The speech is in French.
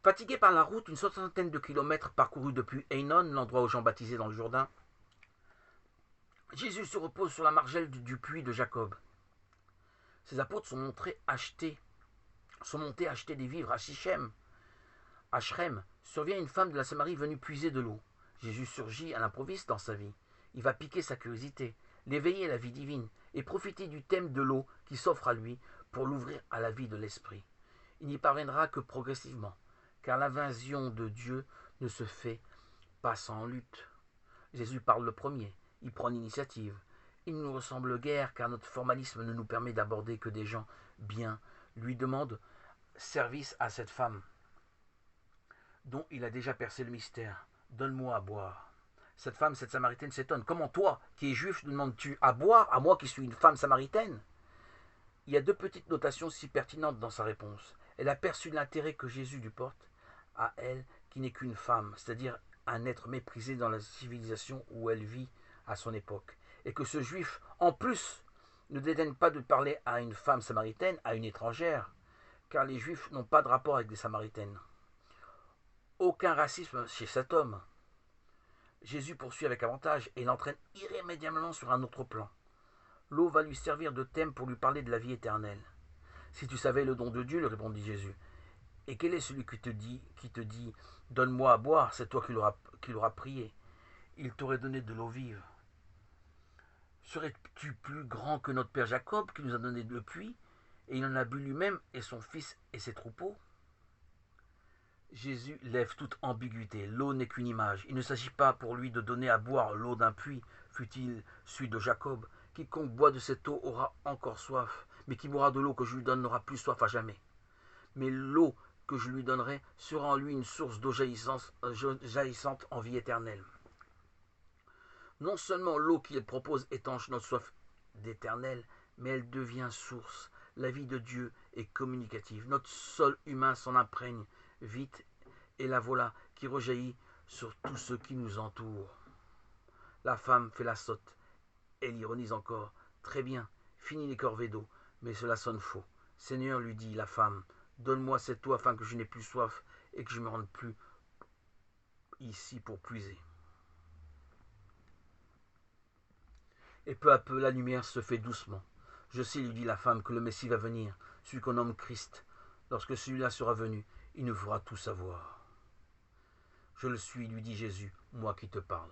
Fatigué par la route, une soixantaine de kilomètres parcourus depuis Einon, l'endroit où Jean baptisé dans le Jourdain, Jésus se repose sur la margelle du puits de Jacob. Ses apôtres sont montés acheter des vivres à Sichem. À Shrem, survient une femme de la Samarie venue puiser de l'eau. Jésus surgit à l'improviste dans sa vie. Il va piquer sa curiosité, l'éveiller à la vie divine et profiter du thème de l'eau qui s'offre à lui pour l'ouvrir à la vie de l'esprit. Il n'y parviendra que progressivement, car l'invasion de Dieu ne se fait pas sans lutte. Jésus parle le premier, il prend l'initiative. Il ne nous ressemble guère car notre formalisme ne nous permet d'aborder que des gens bien. Lui demande service à cette femme dont il a déjà percé le mystère. Donne-moi à boire. Cette femme, cette samaritaine s'étonne. Comment toi, qui es juif, nous demandes-tu à boire, à moi qui suis une femme samaritaine? Il y a deux petites notations si pertinentes dans sa réponse. Elle a perçu l'intérêt que Jésus lui porte à elle, qui n'est qu'une femme, c'est-à-dire un être méprisé dans la civilisation où elle vit à son époque. Et que ce juif, en plus, ne dédaigne pas de parler à une femme samaritaine, à une étrangère, car les juifs n'ont pas de rapport avec des samaritaines. Aucun racisme chez cet homme. Jésus poursuit avec avantage et l'entraîne irrémédiablement sur un autre plan. L'eau va lui servir de thème pour lui parler de la vie éternelle. Si tu savais le don de Dieu, lui répondit Jésus, et quel est celui qui te dit donne-moi à boire, c'est toi qui l'auras prié. Il t'aurait donné de l'eau vive. Serais-tu plus grand que notre père Jacob qui nous a donné le puits, et il en a bu lui-même et son fils et ses troupeaux? Jésus lève toute ambiguïté. L'eau n'est qu'une image. Il ne s'agit pas pour lui de donner à boire l'eau d'un puits, fût-il celui de Jacob. Quiconque boit de cette eau aura encore soif, mais qui boira de l'eau que je lui donne n'aura plus soif à jamais. Mais l'eau que je lui donnerai sera en lui une source d'eau jaillissante en vie éternelle. Non seulement l'eau qu'il propose étanche notre soif d'éternel, mais elle devient source. La vie de Dieu est communicative. Notre sol humain s'en imprègne vite, et la voilà qui rejaillit sur tous ceux qui nous entourent. La femme fait la sotte. Elle ironise encore. Très bien, fini les corvées d'eau, mais cela sonne faux. Seigneur, lui dit la femme, donne-moi cette eau afin que je n'ai plus soif et que je ne me rende plus ici pour puiser. Et peu à peu, la lumière se fait doucement. Je sais, lui dit la femme, que le Messie va venir, celui qu'on nomme Christ. Lorsque celui-là sera venu, il nous fera tout savoir. Je le suis, lui dit Jésus, moi qui te parle.